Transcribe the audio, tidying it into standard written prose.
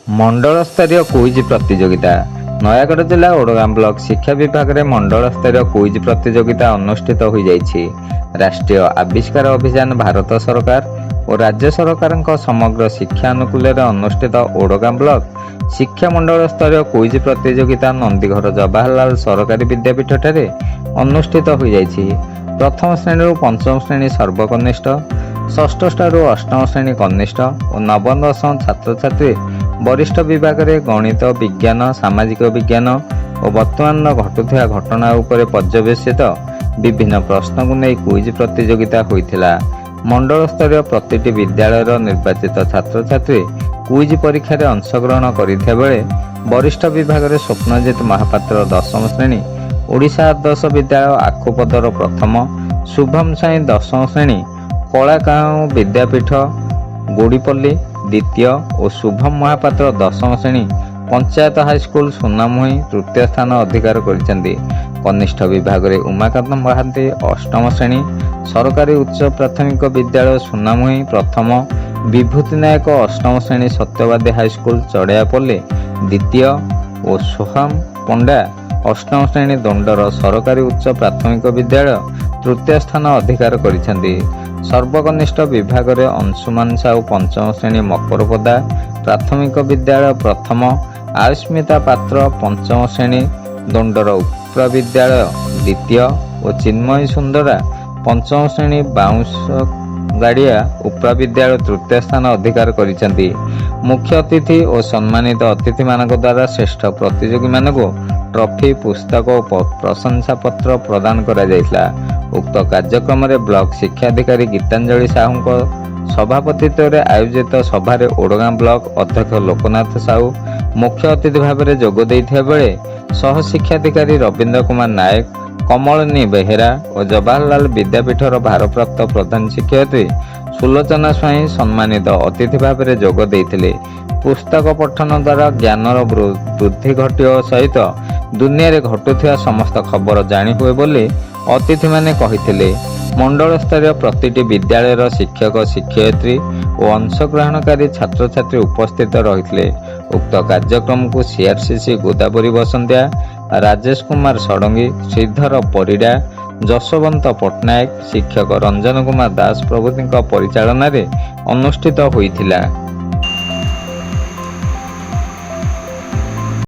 मंडल स्तरीय क्विज प्रतियोगिता नयागढ़ जिला ओडगां ब्लॉक शिक्षा विभाग में मंडल स्तरीय क्विज प्रतियोगिता अनुष्ठित हो जाइछि। राष्ट्रीय आविष्कार अभियान भारत सरकार और राज्य सरकार समग्र शिक्षा अनुकूल अनुष्ठित ओडगां ब्लॉक शिक्षा मंडल स्तरीय क्विज प्रतियोगिता नंदीघर जवाहरलाल सरकारी विद्यापीठ ठारे अनुष्ठित हो जाइछि। प्रथम श्रेणी पंचम श्रेणी सर्वकनिष्ठ, षष्ठ ठारू अष्टम श्रेणी कनिष्ठ और नवम दशम छात्र छात्री वरिष्ठ विभाग में गणित, विज्ञान, सामाजिक विज्ञान और वर्तमान घटुवा घटना उपर पर्यवेसित विभिन्न प्रश्न को नहीं क्विज प्रतियोगिता होइथिला। मंडल स्तरीय प्रतिटी विद्यालय निर्वाचित छात्र छात्री क्विज परीक्षा रे अंशग्रहण करिथा बेले वरिष्ठ विभाग में स्वप्नजित महापात्र दशम श्रेणी, ओडिशा आदर्श विद्यालय आखुपदर प्रथम, शुभम साई दशम श्रेणी, कलाकाऊ विद्यापीठ गोड़ीपल्ली द्वितीय और शुभम महापात्र दशम श्रेणी पंचायत हाईस्कल सुनामुही तृतीय स्थान अधिकार करिसेंती। कनिष्ठ विभाग में उमाकांत महांती अष्टम श्रेणी, सरकारी उच्च प्राथमिक विद्यालय सुनामुही प्रथम, विभूति नायक अष्टम श्रेणी सत्यवादी हाईस्कल चढ़ियापल्ली द्वितीय और सोहम पंडा अष्टम श्रेणी दंडर सरकारी उच्च प्राथमिक विद्यालय तृतीय स्थान अधिकार करिसेंती। सर्वकनिष्ठ विभाग में अंशुमान साहू पंचम श्रेणी मकरपदा प्राथमिक विद्यालय प्रथम, आयुष्मिता पात्र पंचम श्रेणी दंडर उपविद्यालय द्वितीय और चिन्मयी सुंदरा पंचम श्रेणी बाउंस गाड़िया उपविद्यालय तृतीय स्थान अधिकार करिसेंती। मुख्य अतिथि और सम्मानित अतिथि मानक द्वारा श्रेष्ठ प्रतियोगी मानक ट्रॉफी, पुस्तक और प्रशंसा पत्र प्रदान करा जायतिला। उक्त कार्यक्रम में ब्लॉक शिक्षाधिकारी गीतांजलि साहू सभापतित्व में आयोजित सभारे ओडगां ब्लॉक अध्यक्ष लोकनाथ साहू मुख्य अतिथि भाव में जोग देइथिबा बेले सह शिक्षाधिकारी रविंद्र कुमार नायक, कमलिनी बेहेरा और जवाहरलाल विद्यापीठर भारप्राप्त प्रधान शिक्षयित्री सुलोचना स्वाई सम्मानित अतिथि भाव में जोग देइथिले। पुस्तक पठन द्वारा ज्ञानर वृद्धि घटिया सहित दुनिया रे घटुथिया समस्त खबर जानी हुए बोली अतिथि माने कहिथिले। मंडल स्तरीय प्रतिटी विद्यालयर शिक्षक, शिक्षयित्री और अंशग्रहणकारी छात्र छात्री उपस्थित रहिथिले। उक्त कार्यक्रम को सीआरसीसी गोदावरी बसंतिया, राजेश कुमार षडंगी, श्रीधर परिडा, जशवंत पट्टनायक, शिक्षक रंजन कुमार दास प्रभृति परिचालन अनुष्ठित होइथिला।